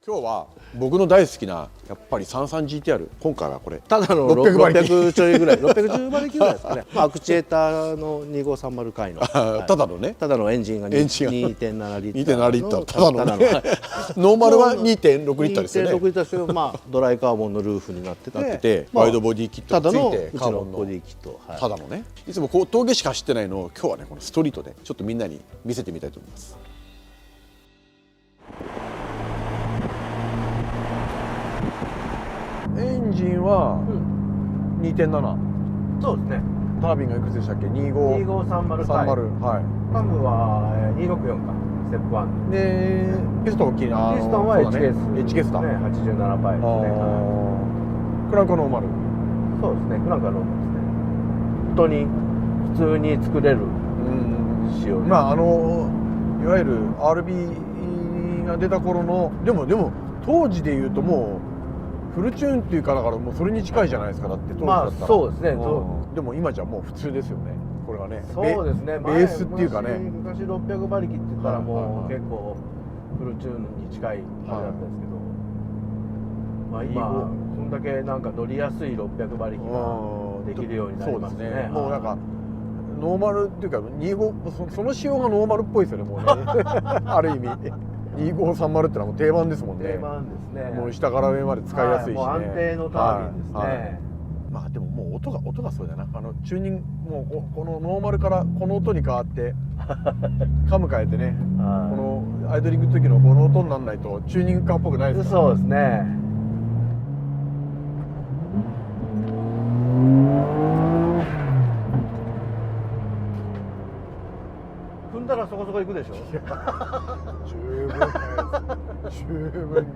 今日は僕の大好きなやっぱり 33GTR、 今回はこれただの600馬力600ちょいぐらい610馬力ぐらいですかねアクチュエーターの2530回の、ただのね、ただのエンジンがエンジンが2.7リッター2.7リッター、ただのねノーマルは 2.6 リッターですよね。 2.6リッターですけど、まあドライカーボンのルーフになってて、ワイドボディキットただのがついうてちのカーボンのボディキット、ただのね、いつもこう峠しか走ってないのを今日はねこのストリートでちょっとみんなに見せてみたいと思います。エンジンは 2.7、そうですね。タービンがいくつでしたっけ？ 2530、 はい。カムは264か、ステップ1でピストン大きいな。ピストンは HKS だ。ね、87パイですね。クランクノーマル。そうですね、クランクはノーマルですね。本当に普通に作れる仕様で、まあいわゆる RB が出た頃のでも当時でいうともうフルチューンっていうかだからもうそれに近いじゃないですか。だって当時だったら、そうですね。でも今じゃもう普通ですよね、これがね。そうですね。ベースっていうかね、昔600馬力って言ったらもうはい結構フルチューンに近いあれだったんですけど、まあ今こんだけなんか乗りやすい600馬力ができるようになりますね。そうですね。もうなんかノーマルっていうか25、その仕様がノーマルっぽいですよね、もうねある意味2530ってのはもう定番ですもんね。定番ですね。もう下から上まで使いやすいしね、もう安定のタービンですね。まあでももう音がそうだな。チューニングもうこのノーマルからこの音に変わってカム変えてね、このアイドリングの時のこの音にならないとチューニングカーっぽくないですから。そうですね。踏んだらそこそこ行くでしょ。十分に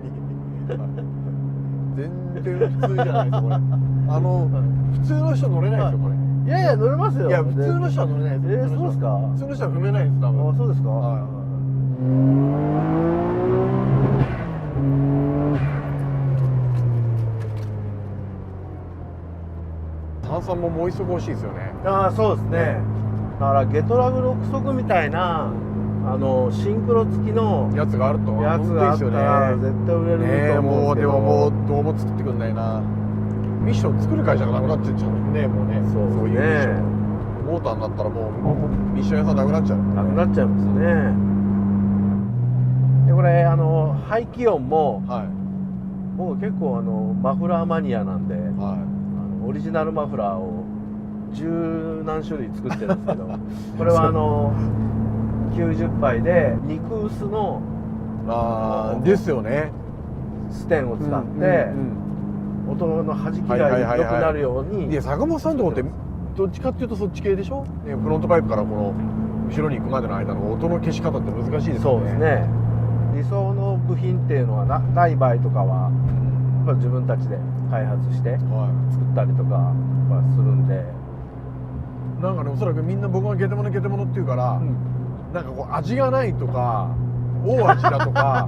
全然普通じゃないですこれ。普通の人乗れないですよこれ。いやいや乗れますよ。いや普通の人は乗れないです。そうですか。普通の人は踏めないです多分。あ、そうですか。炭酸ももう一足欲しいですよね。ああ、そうですね。だからゲトラグ6速みたいなシンクロ付きのやつがあるとやつがあったら絶対売れると思うんですけど、もうどうも作ってくんないな。ミッション作る会社がなくなっちゃうね、もうね。そういうミッションモーターになったらもうミッション屋さんなくなっちゃう。なくなっちゃいますね。でこれ排気音も、僕結構マフラーマニアなんで、オリジナルマフラーを十何種類作ってるんですけどこれは90杯で肉薄のですよね。ステンを使って音の弾きが良くなるように。で坂本さんとこってどっちかっていうとそっち系でしょ。フロントパイプからこの後ろに行くまでの間の音の消し方って難しいですよね。そうですね。理想の部品っていうのはない場合とかはやっぱ自分たちで開発して作ったりとかはするんで、なんかねおそらくみんな僕がゲテモノっていうから、なんかこう味がないとか大味だとか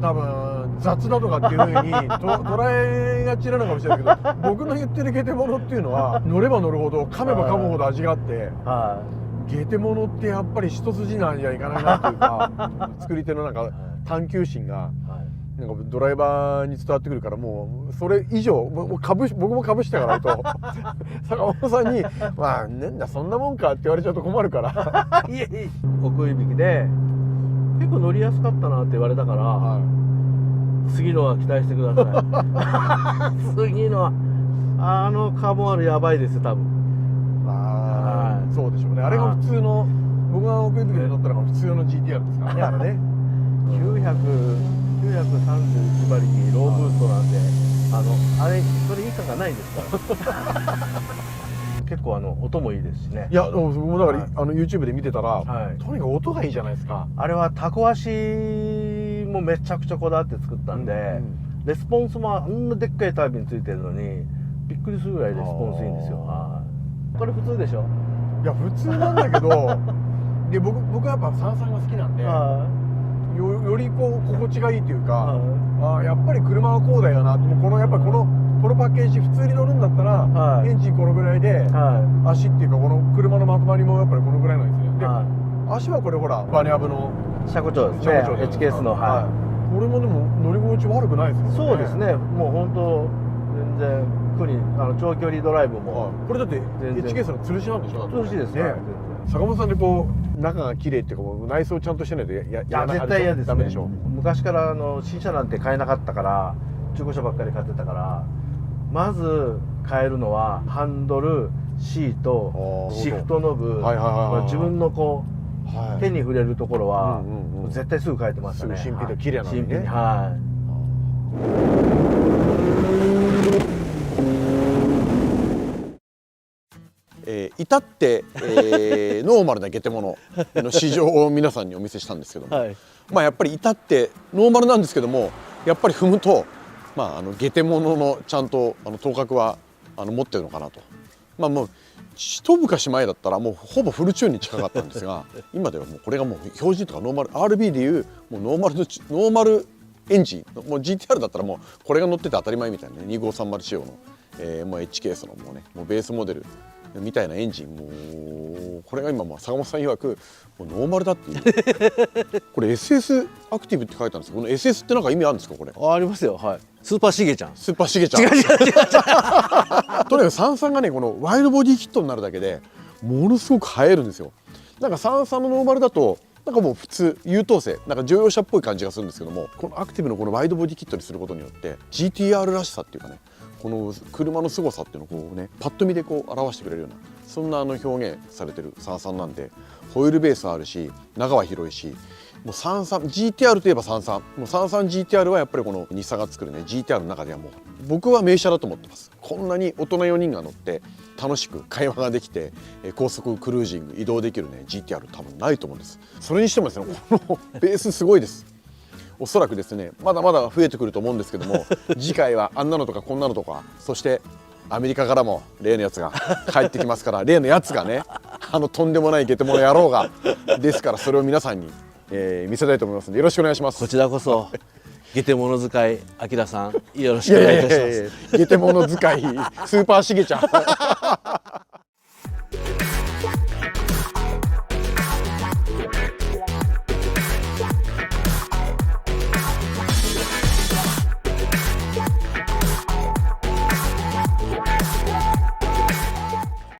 多分雑だとかっていうふうに捉えがちなのかもしれないけど僕の言ってるゲテモノっていうのは乗れば乗るほど噛めば噛むほど味があって、ゲテモノってやっぱり一筋縄じゃいかないなっていうか作り手のなんか探求心がなんかドライバーに伝わってくるから、もうそれ以上僕もかぶしてからと坂本さんに「まあなんだそんなもんか」って言われちゃうと困るからいえ奥引きで結構乗りやすかったなって言われたから、次のは期待してください次のはカーボン R やばいですよ多分。まあそうでしょうね。あれが普通の僕が奥引きで乗ったのが普通の GTR ですからね。あれね931馬力ローブーストなんであれそれ以下がないですから結構音もいいですしね。いや僕もだから、YouTube で見てたら、とにかく音がいいじゃないですか。あれはタコ足もめちゃくちゃこだわって作ったんで、レスポンスもあんなでっかいタービンついてるのにびっくりするぐらいレスポンスいいんですよ。これ普通でしょ。いや普通なんだけどで僕はやっぱ33が好きなんで、よりこう心地がいいというか、やっぱり車はこうだよなって。やっぱりこのパッケージ普通に乗るんだったら、エンジンこのぐらいで、足っていうかこの車のまとまりもやっぱりこのぐらいなんですよね。で足はこれほらバネアブの車庫長ですね。HKS のこれもでも乗り心地悪くないですよね。そうですね、もう本当全然苦に長距離ドライブも、これだって全然 HK さんの吊るしなんでしょ。涼しいですね。坂本さんでこう中が綺麗っていうかもう内装ちゃんとしてないとや絶対嫌ですね。ダメでしょ。昔から新車なんて買えなかったから、中古車ばっかり買ってたから、まず買えるのはハンドル、シート、シフトノブ、自分のこう手に触れるところは絶対すぐ変えてましたね。新品で綺麗なのにね。はい。至って、ノーマルなゲテモノの市場を皆さんにお見せしたんですけども、はい、まあやっぱり至ってノーマルなんですけども、やっぱり踏むと、まあ、ゲテモノのちゃんと頭角は持ってるのかなと。まあもう一昔前だったらもうほぼフルチューンに近かったんですが今ではもうこれがもう標準とかノーマル RB でいうもうノーマルエンジン、もう GTR だったらもうこれが乗ってて当たり前みたいなね、2530仕様の、もう HK そのもうね、もうベースモデルみたいなエンジン、もうこれが今もう坂本さん曰くもうノーマルだっていうこれ SS アクティブって書いてあるんですけど、この SS ってなんか意味あるんですかこれ。ありますよ、はい。スーパーシゲちゃん。スーパーシゲちゃん。違うとにかく33がね、このワイドボディキットになるだけでものすごく映えるんですよ。なんか33のノーマルだとなんかもう普通優等生、なんか乗用車っぽい感じがするんですけども、このアクティブのこのワイドボディキットにすることによって GTR らしさっていうかね、この車の凄さっていうのをこうねパッと見でこう表してくれるような、そんな表現されてる33なんで、ホイールベースあるし中は広いし、もう GTR といえば33、もう 33GTR はやっぱりこの日産が作るね GTR の中ではもう僕は名車だと思ってます。こんなに大人4人が乗って楽しく会話ができて高速クルージング移動できるね GTR 多分ないと思うんです。それにしてもですね、このベースすごいです。おそらくですねまだまだ増えてくると思うんですけども次回はあんなのとかこんなのとか、そしてアメリカからも例のやつが帰ってきますから例のやつがねとんでもないゲテモノ野郎がですから、それを皆さんに、見せたいと思いますのでよろしくお願いします。こちらこそゲテモノ使い、あきらさんよろしくお願いいたします。ゲテモノ使いスーパーシゲちゃん